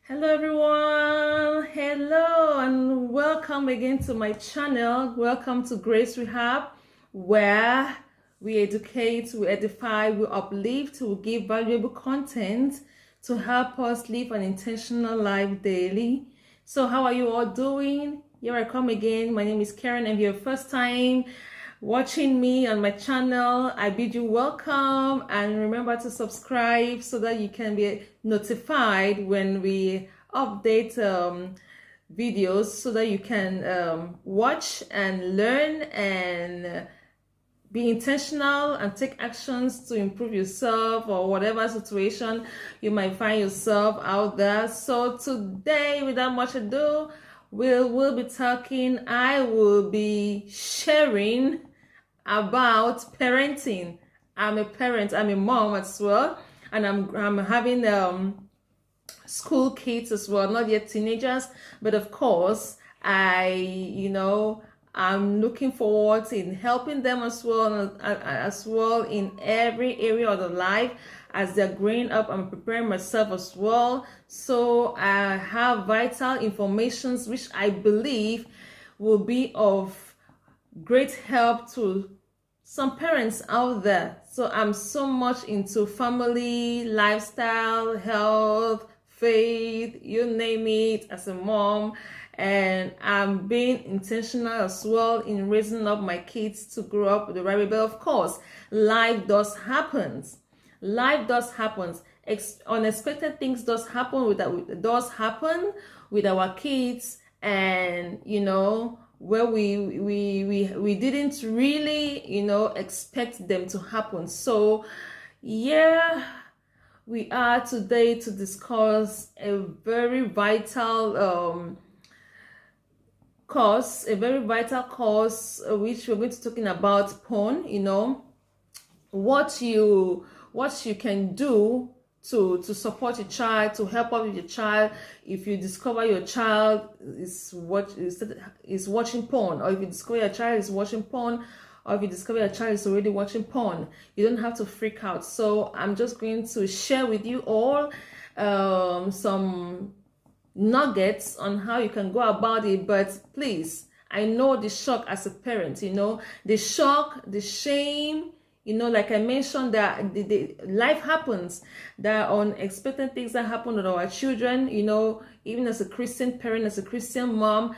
Hello everyone, hello and welcome again to my channel. Welcome to Grace Rehab, where we educate, we edify, we uplift, we give valuable content to help us live an intentional life daily. So how are you all doing? Here I come again. My name is Karen, and if you're first time watching me on my channel, I bid you welcome, and remember to subscribe so that you can be notified when we update videos, so that you can watch and learn and be intentional and take actions to improve yourself or whatever situation you might find yourself out there. So today, without much ado, we'll be talking. I will be sharing about parenting. I'm a parent, I'm a mom as well, and I'm having school kids as well, not yet teenagers, but of course I'm looking forward in helping them as well in every area of their life as they're growing up. I'm preparing myself as well, so I have vital information which I believe will be of great help to some parents out there. So I'm so much into family, lifestyle, health, faith, you name it, as a mom. And I'm being intentional as well in raising up my kids to grow up with the right way. But of course, life does happen. Life does happen. Unexpected things does happen with our kids, and where we didn't really expect them to happen. So yeah, we are today to discuss a very vital course, which we're going to talking about porn. What you can do to support your child, to help out with your child if you discover your child is watching porn, or if you discover your child is watching porn, or if you discover your child is already watching porn. You don't have to freak out. So I'm just going to share with you all some nuggets on how you can go about it. But please, I know the shock as a parent, the shock, the shame, like I mentioned, that the life happens. There are unexpected things that happen with our children, even as a Christian parent, as a Christian mom.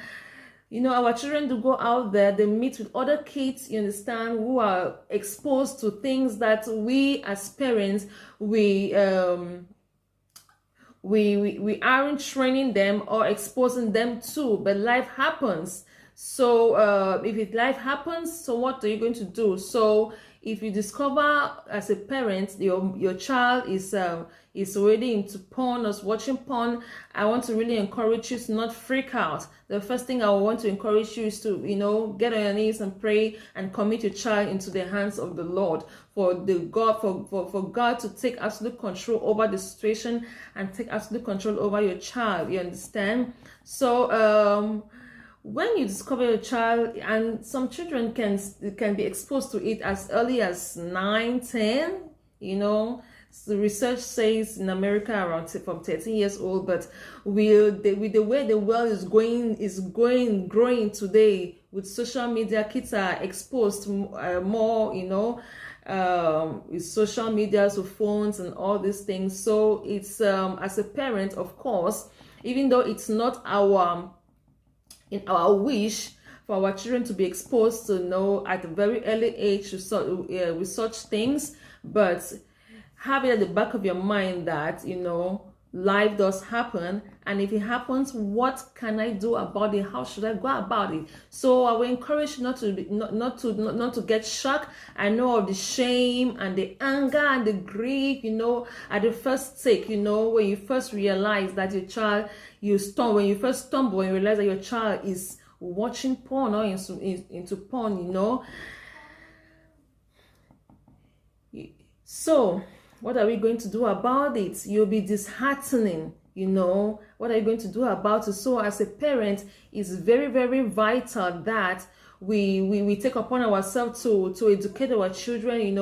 Our children do go out there, they meet with other kids, you understand, who are exposed to things that we as parents, we aren't training them or exposing them to, but life happens. So if life happens, so what are you going to do? So if you discover as a parent your child is already into porn or watching porn, I want to really encourage you to not freak out. The first thing I want to encourage you is to get on your knees and pray and commit your child into the hands of the Lord, for God to take absolute control over the situation and take absolute control over your child. You understand? So when you discover your child, and some children can be exposed to it as early as 9, 10, the research says in America around from 13 years old. But with the way the world is growing today with social media, kids are exposed to more, with social media, with phones and all these things. So it's as a parent, of course, even though it's not in our wish for our children to be exposed to know at a very early age with such things, but have it at the back of your mind that life does happen, and if it happens, what can I do about it? How should I go about it? So I will encourage you not to get shocked. I know of the shame and the anger and the grief, at the first take, when you first realize that your child, when you first stumble and realize that your child is watching porn or into porn, So what are we going to do about it? You'll be disheartening. What are you going to do about it? So as a parent, it's very, very vital that we take upon ourselves to educate our children,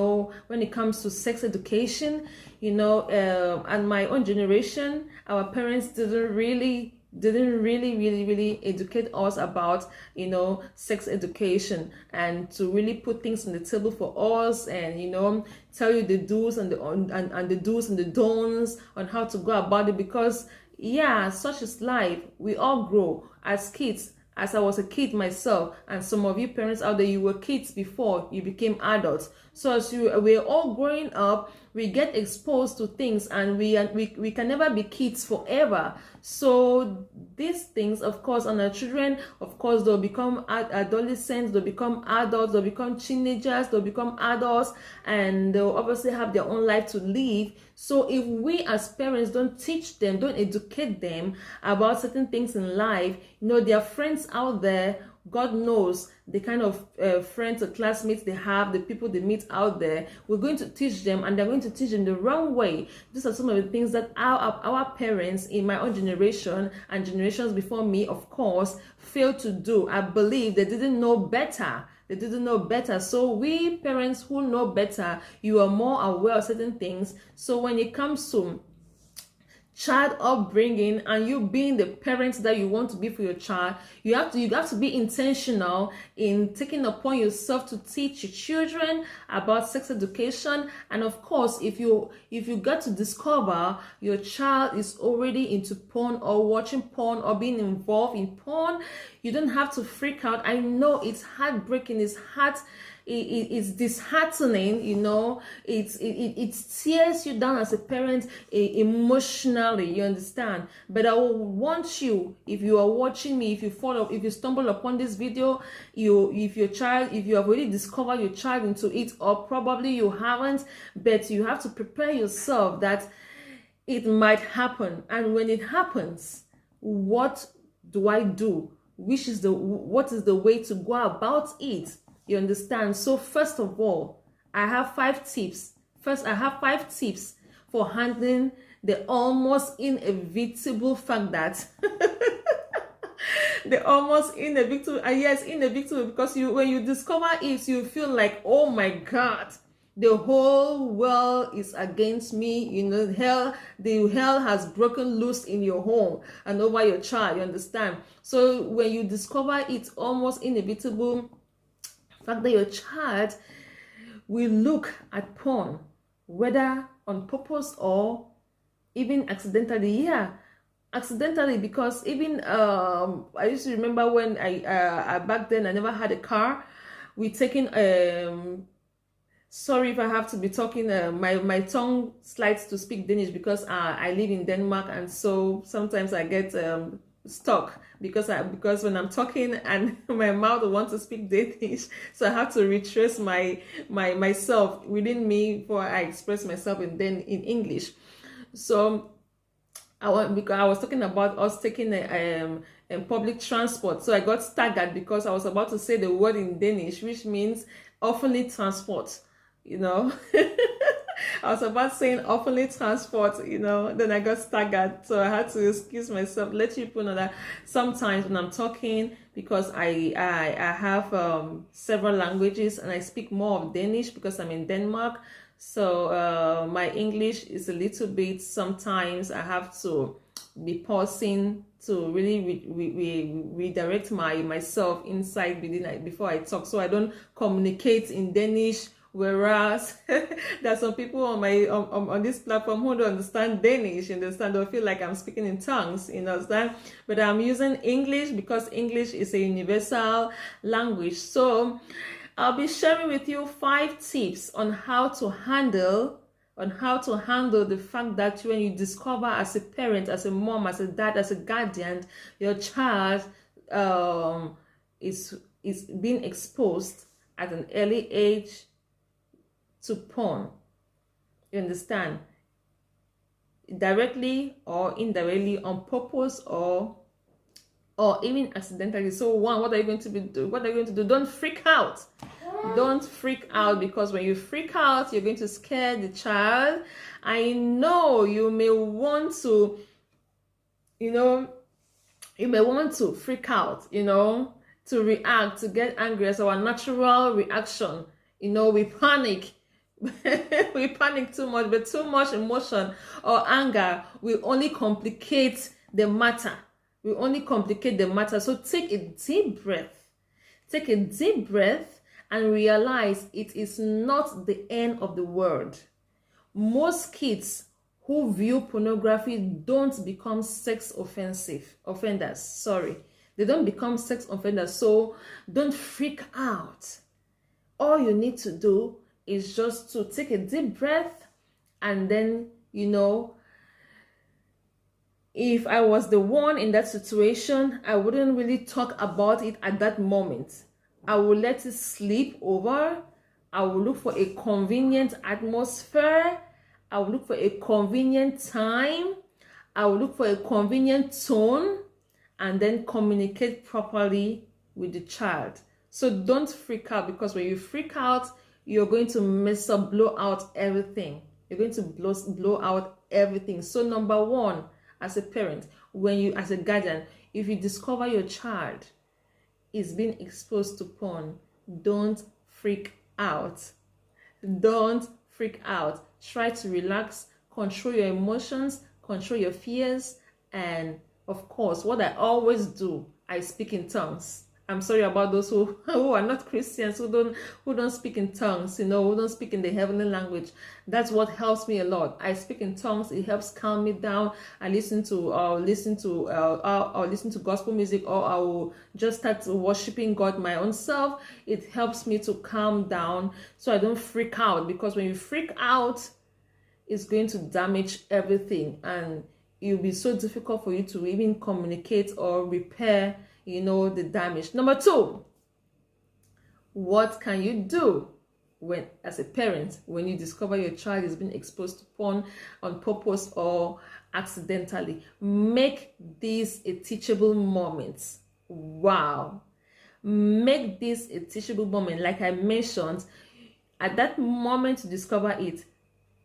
when it comes to sex education. And my own generation, our parents didn't really really educate us about sex education, and to really put things on the table for us, and tell you the do's and the do's and the don'ts on how to go about it. Because such is life. We all grow as kids. As I was a kid myself, and some of you parents out there, you were kids before you became adults. So as we're all growing up, we get exposed to things, and we can never be kids forever. So these things, of course, on our children, of course, they'll become adolescents, they'll become adults, they'll become teenagers, they'll become adults, and they'll obviously have their own life to live. So if we as parents don't teach them, don't educate them about certain things in life, their friends out there, God knows the kind of friends or classmates they have, the people they meet out there, we're going to teach them, and they're going to teach them the wrong way. These are some of the things that our parents in my own generation and generations before me, of course, failed to do. I believe they didn't know better. So we parents who know better, you are more aware of certain things. So when it comes to child upbringing, and you being the parents that you want to be for your child, you have to be intentional in taking upon yourself to teach your children about sex education. And of course, if you get to discover your child is already into porn, or watching porn, or being involved in porn, you don't have to freak out. I know it's heartbreaking, it's disheartening, it tears you down as a parent emotionally, you understand. But I will want you, if you are watching me, if you stumble upon this video, if you have already discovered your child into it, or probably you haven't, but you have to prepare yourself that it might happen. And when it happens, what do I do? What is the way to go about it? You understand? So first of all, I have 5 tips. I have 5 tips for handling the almost inevitable fact that the almost inevitable, yes, inevitable, because when you discover it, you feel like, oh my God, the whole world is against me. The hell has broken loose in your home and over your child. You understand? So when you discover it's almost inevitable fact that your child will look at porn, whether on purpose or even accidentally. Accidentally, because even I used to remember when I back then I never had a car. We taking sorry if I have to be talking, my tongue slides to speak Danish, because I live in Denmark, and so sometimes I get stuck because when I'm talking and my mouth wants to speak Danish, so I have to retrace myself within me before I express myself in English. So because I was talking about us taking a public transport, so I got staggered because I was about to say the word in Danish, which means offently transport. I was about saying offently transport, then I got staggered, so I had to excuse myself. Let you know that sometimes when I'm talking, because I have several languages, and I speak more of Danish because I'm in Denmark, so my English is a little bit, sometimes I have to be pausing to really redirect myself inside within before I talk, so I don't communicate in Danish. Whereas there are some people on this platform who don't understand Danish, they'll feel like I'm speaking in tongues, understand? But I'm using English because English is a universal language. So I'll be sharing with you 5 tips on how to handle the fact that when you discover as a parent, as a mom, as a dad, as a guardian, your child is being exposed at an early age to porn. You understand? Directly or indirectly, on purpose or even accidentally. So what are you going to do? Don't freak out. Don't freak out, because when you freak out, you're going to scare the child. I know you may want to You know, you may want to freak out, to react, to get angry as our natural reaction. We panic. We panic too much, but too much emotion or anger will only complicate the matter. So take a deep breath. Take a deep breath and realize it is not the end of the world. Most kids who view pornography don't become sex offenders. Sorry. They don't become sex offenders. So don't freak out. All you need to do is just to take a deep breath, and then, if I was the one in that situation, I wouldn't really talk about it at that moment. I will let it sleep over. I will look for a convenient atmosphere. I will look for a convenient time. I will look for a convenient tone, and then communicate properly with the child. So don't freak out, because when you freak out, you're going to blow out everything. You're going to blow out everything. So number one, as a parent, as a guardian, if you discover your child is being exposed to porn, don't freak out. Don't freak out. Try to relax, control your emotions, control your fears, and of course, what I always do, I speak in tongues. I'm sorry about those who are not Christians, who don't speak in tongues, who don't speak in the heavenly language. That's what helps me a lot. I speak in tongues. It helps calm me down. I listen to gospel music, or I will just start worshiping God my own self. It helps me to calm down so I don't freak out, because when you freak out, it's going to damage everything, and it'll be so difficult for you to even communicate or repair the damage. Number two, what can you do as a parent, when you discover your child is being exposed to porn on purpose or accidentally? Make this a teachable moment. Wow. Make this a teachable moment. Like I mentioned, at that moment to discover it,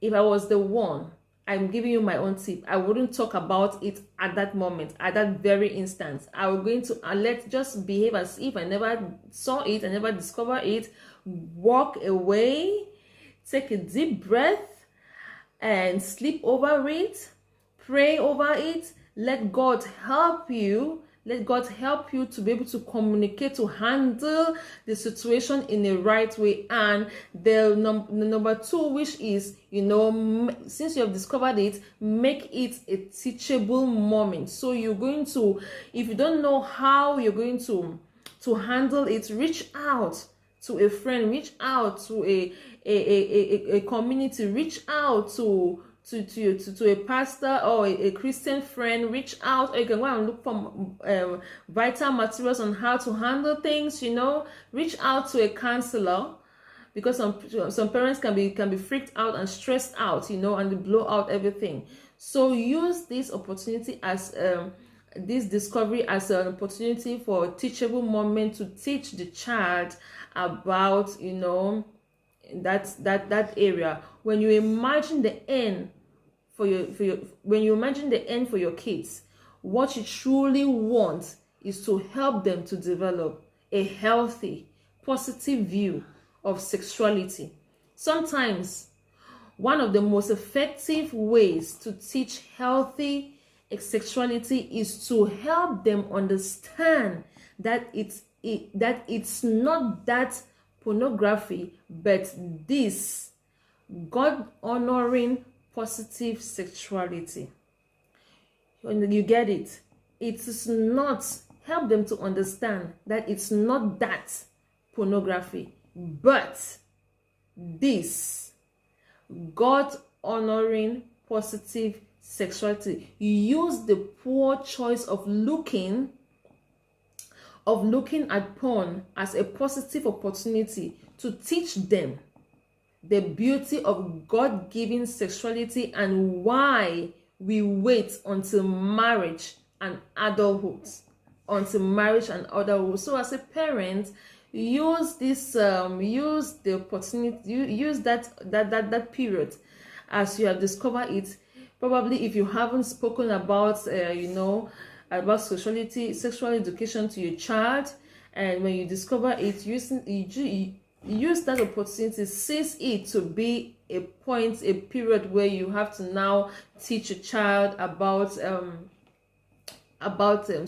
if I was the one, I'm giving you my own tip, I wouldn't talk about it at that moment, at that very instant. I was going to just behave as if I never saw it, I never discovered it, walk away, take a deep breath, and sleep over it, pray over it, let God help you. Let God help you to be able to communicate, to handle the situation in the right way. And the number two, which is, since you have discovered it, make it a teachable moment. So you're going to, if you don't know how you're going to handle it, reach out to a friend, reach out to a community, reach out to a pastor or a Christian friend. Reach out, or you can go and look for vital materials on how to handle things. Reach out to a counselor, because some parents can be freaked out and stressed out, and they blow out everything. So use this opportunity as this discovery as an opportunity for a teachable moment to teach the child about that area. When you imagine the end for your kids, what you truly want is to help them to develop a healthy, positive view of sexuality. Sometimes one of the most effective ways to teach healthy sexuality is to help them understand that it's not that pornography, but this God-honoring positive sexuality. When you get it, it is not, help them to understand that it's not that pornography, but this God-honoring positive sexuality. Use the poor choice of looking at porn as a positive opportunity to teach them the beauty of God-given sexuality and why we wait until marriage and adulthood. So as a parent, use this use the opportunity, use that period as you have discovered it. Probably if you haven't spoken about, about sexual education to your child, and when you discover it, you use that opportunity, seize it to be a period where you have to now teach a child about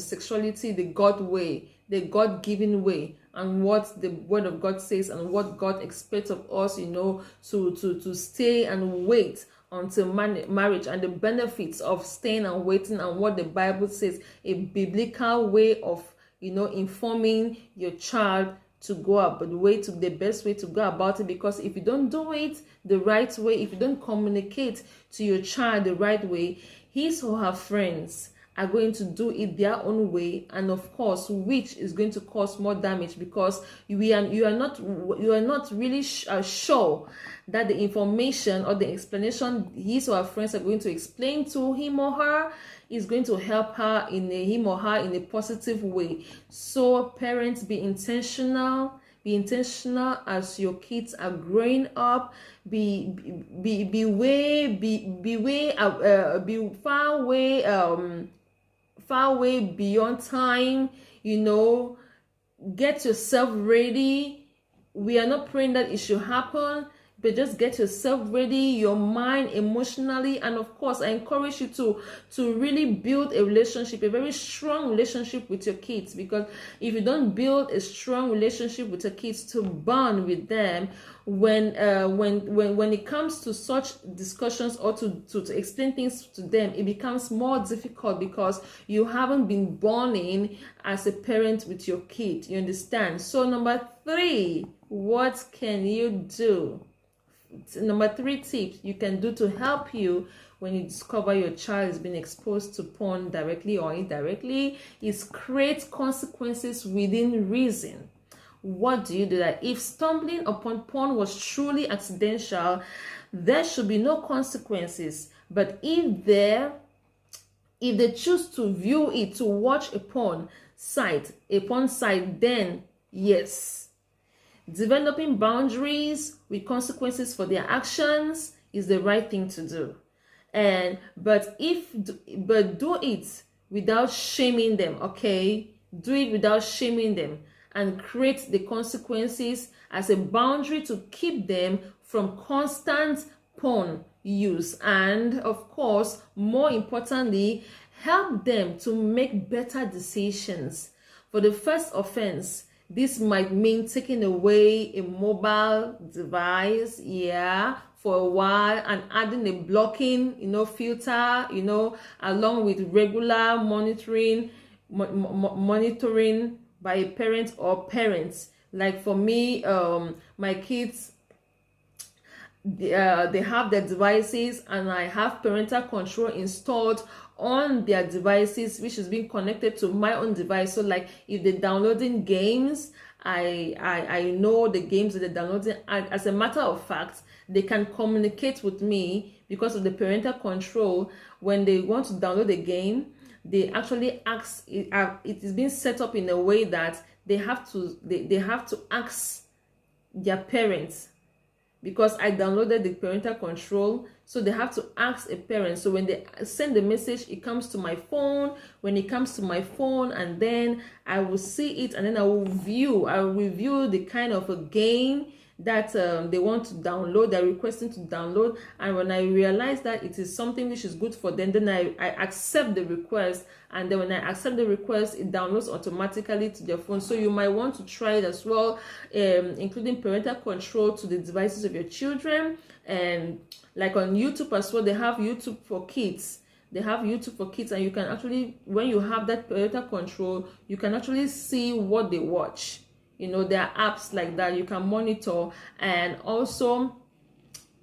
sexuality the God way, the God-given way, and what the Word of God says and what God expects of us, to stay and wait until marriage, and the benefits of staying and waiting, and what the Bible says, a biblical way of informing your child to go up, but the best way to go about it. Because if you don't do it the right way, if you don't communicate to your child the right way, his or her friends are going to do it their own way, and of course, which is going to cause more damage, because you are not really sure that the information or the explanation his or her friends are going to explain to him or her is going to help him or her in a positive way. So parents, be intentional. Be intentional as your kids are growing up. Be far away beyond time. Get yourself ready. We are not praying that it should happen, but just get yourself ready, your mind, emotionally. And of course, I encourage you to really build a relationship, a very strong relationship with your kids. Because if you don't build a strong relationship with your kids, to bond with them, when it comes to such discussions, or to explain things to them, it becomes more difficult, because you haven't been bonding as a parent with your kid. You understand? So number 3, what can you do? Number 3 tips you can do to help you when you discover your child is being exposed to porn directly or indirectly is create consequences within reason. What do? That if stumbling upon porn was truly accidental, there should be no consequences. But if they choose to view it, to watch a porn site, then yes. Developing boundaries with consequences for their actions is the right thing to do. But do it without shaming them, okay? Do it without shaming them, and create the consequences as a boundary to keep them from constant porn use. And of course, more importantly, help them to make better decisions. For the first offense, this might mean taking away a mobile device, for a while, and adding a blocking, filter, along with regular monitoring by a parent or parents. Like for me, my kids, they have their devices, and I have parental control installed on their devices, which is being connected to my own device. So like if they're downloading games, I know the games that they're downloading, and as a matter of fact, they can communicate with me because of the parental control. When they want to download a game, they actually ask, it is being set up in a way that they have to ask their parents, because I downloaded the parental control, so they have to ask a parent. So when they send the message, it comes to my phone. When it comes to my phone, and then I will see it, and then I will review the kind of a game that they want to download, they're requesting to download. And when I realize that it is something which is good for them, then I accept the request. And then when I accept the request, it downloads automatically to their phone. So you might want to try it as well, including parental control to the devices of your children. And like on YouTube as well, they have YouTube for kids. And you can actually, when you have that parental control, you can actually see what they watch. There are apps like that you can monitor. And also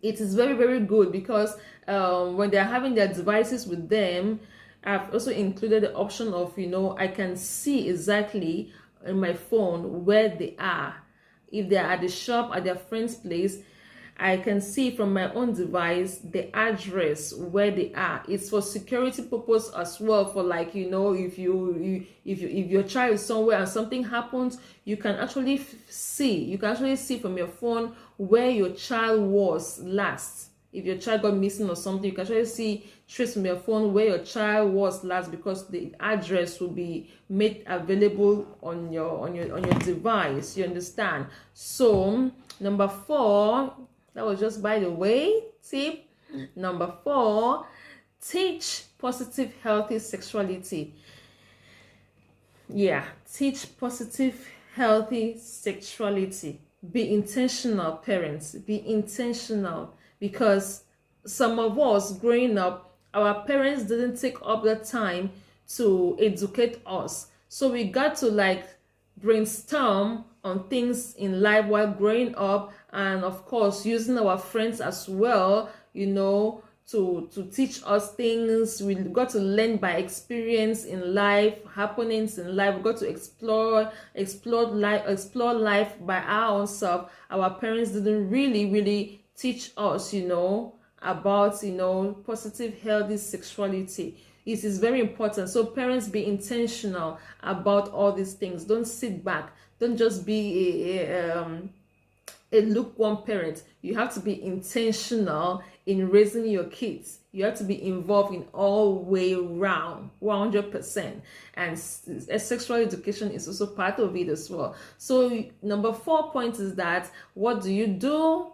it is very, very good, because when they're having their devices with them, I've also included the option of, I can see exactly in my phone where they are. If they're at the shop, at their friend's place, I can see from my own device the address where they are. It's for security purpose as well. For like, if your child is somewhere and something happens, you can actually see. You can actually see from your phone where your child was last. If your child got missing or something, you can actually see, trace from your phone where your child was last, because the address will be made available on your device. You understand? So number 4, that was just by the way tip. Number 4, teach positive, healthy sexuality. Yeah, teach positive, healthy sexuality. Be intentional, parents. Be intentional, because some of us growing up, our parents didn't take up the time to educate us. So we got to like brainstorm on things in life while growing up, and of course using our friends as well, you know, to teach us things. We got to learn by experience in life, happenings in life. We got to explore life by our own self. Our parents didn't really teach us, you know, about, you know, positive, healthy sexuality. It is very important. So parents, be intentional about all these things. Don't sit back. Don't just be a lukewarm parent. You have to be intentional in raising your kids. You have to be involved in all way round, 100%. And sexual education is also part of it as well. So number 4 point is that, what do you do?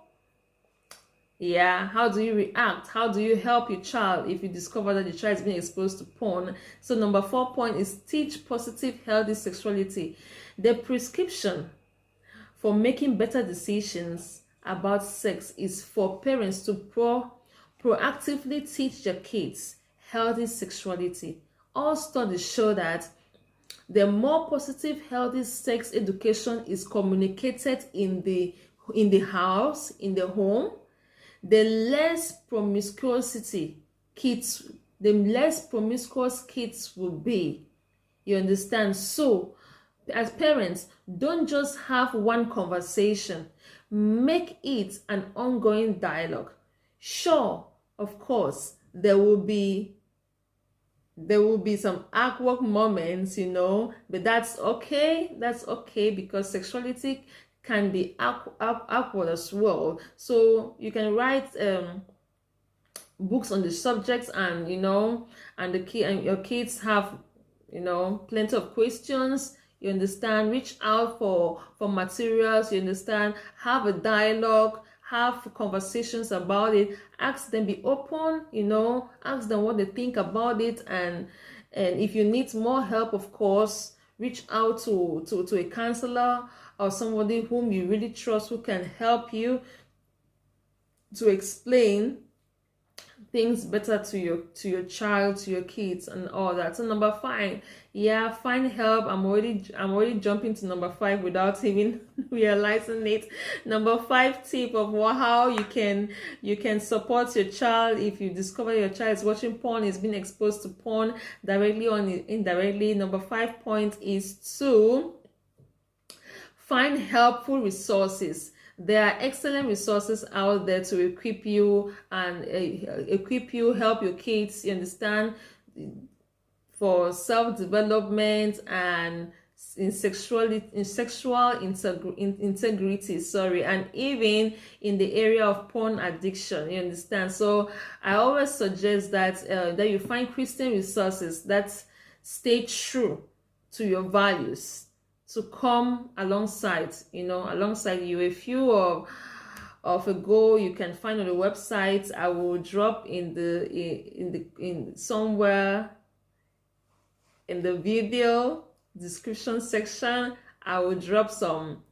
Yeah, how do you react? How do you help your child if you discover that your child is being exposed to porn? So number 4 point is teach positive, healthy sexuality. The prescription for making better decisions about sex is for parents to proactively teach their kids healthy sexuality. All studies show that the more positive, healthy sex education is communicated in the house, in the home, the less promiscuous kids will be. You understand? So as parents, don't just have one conversation. Make it an ongoing dialogue. Sure, of course, there will be some awkward moments, you know, but that's okay. That's okay, because sexuality can be awkward as well. So you can write books on the subjects, and you know, and your kids have, you know, plenty of questions. You understand? Reach out for materials. You understand? Have a dialogue. Have conversations about it. Ask them. Be open. You know, ask them what they think about it, and if you need more help, of course, reach out to a counselor or somebody whom you really trust, who can help you to explain things better to your child, to your kids, and all that. So number 5, yeah, find help. I'm already jumping to number 5 without even realizing it. Number 5 tip of how you can support your child if you discover your child is watching porn, is being exposed to porn directly or indirectly. Number 5 point is to find helpful resources. There are excellent resources out there to equip you and help your kids, you understand, for self-development and in sexual integrity, and even in the area of porn addiction, you understand. So I always suggest that you find Christian resources that stay true to your values, to come alongside you. A few of a goal you can find on the website. I will drop in somewhere in the video description section. I will drop some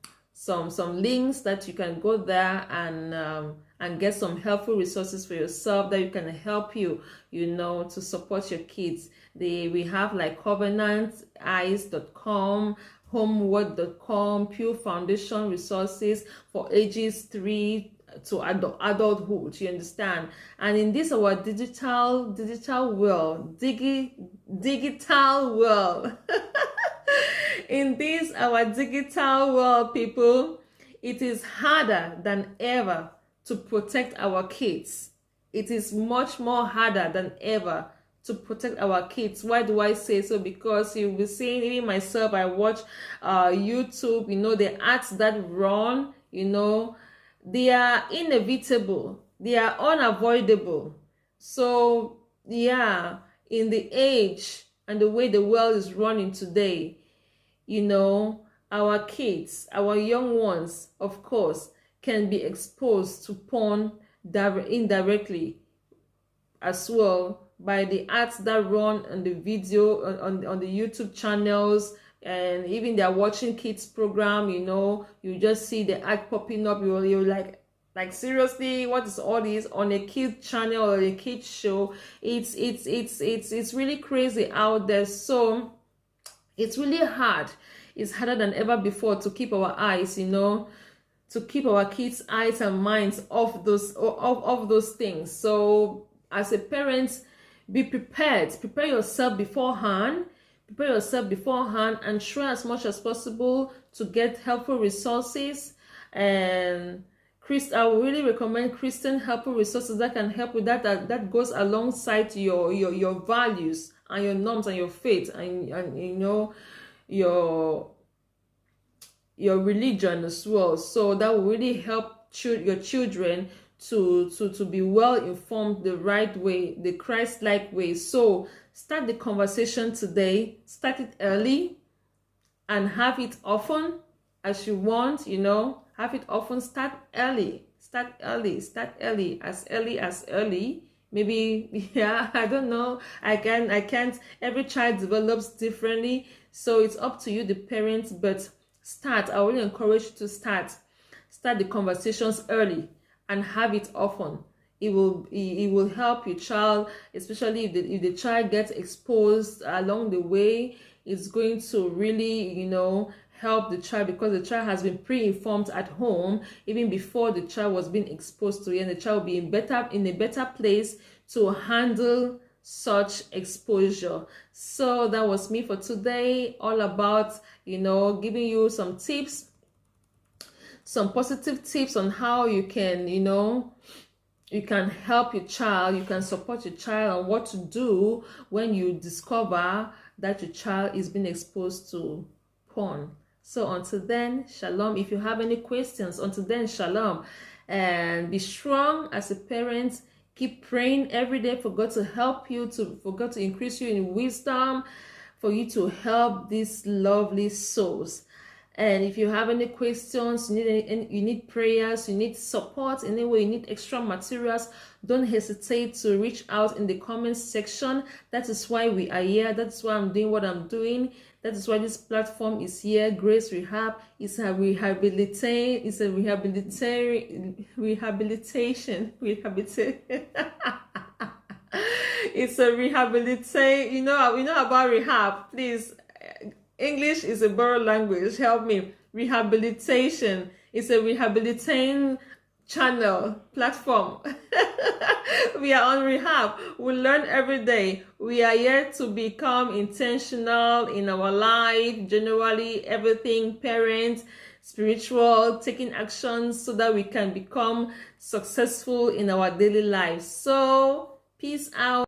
links that you can go there and get some helpful resources for yourself that you can help you, to support your kids. We have like covenanteyes.com, homeword.com, Pure Foundation resources for ages 3 to adulthood, you understand. And in this our digital world, digital world in this our digital world, people, it is harder than ever to protect our kids. It is much more harder than ever to protect our kids. Why do I say so? Because you'll be seeing, even myself, I watch YouTube, the ads that run, they are inevitable. they are unavoidable. So yeah, in the age and the way the world is running today, our kids, our young ones, of course, can be exposed to porn indirectly as well by the ads that run on the video on the YouTube channels. And even they're watching kids program, you just see the ad popping up. You're like seriously, what is all this on a kid channel or a kid show? It's really crazy out there. So it's really hard. It's harder than ever before to keep our eyes, to keep our kids' eyes and minds off those things. So as a parent, be prepared. Prepare yourself beforehand. And try as much as possible to get helpful resources. And I would really recommend Christian helpful resources that can help with that goes alongside your values and your norms and your faith and your religion as well. So that will really help your children to be well informed the right way, the Christ-like way. So start the conversation today. Start it early and have it often as you want. Have it often. Start early. As early. Maybe, yeah, I don't know. I can't. Every child develops differently, so it's up to you, the parents. But start. I really encourage you to start the conversations early and have it often. It will help your child, especially if the child gets exposed along the way. It's going to really, help the child, because the child has been pre-informed at home even before the child was being exposed to it, and the child will be in a better place to handle such exposure. So that was me for today, all about giving you some tips, some positive tips on how you can you can help your child, you can support your child, and what to do when you discover that your child is being exposed to porn. So until then, shalom. If you have any questions, until then, shalom. And be strong as a parent. Keep praying every day for God to help you, for God to increase you in wisdom, for you to help these lovely souls. And if you have any questions, you need prayers, you need support, anyway, you need extra materials, don't hesitate to reach out in the comments section. That is why we are here. That's why I'm doing what I'm doing. That is why this platform is here. Grace Rehab is a rehabilitation. It's a rehabilitation. It's a rehabilitation. You know about rehab. Please. English is a borrowed language. Help me. Rehabilitation. It's a rehabilitating channel platform. We are on rehab. We learn every day. We are here to become intentional in our life, generally everything, parents, spiritual, taking actions so that we can become successful in our daily lives. So peace out.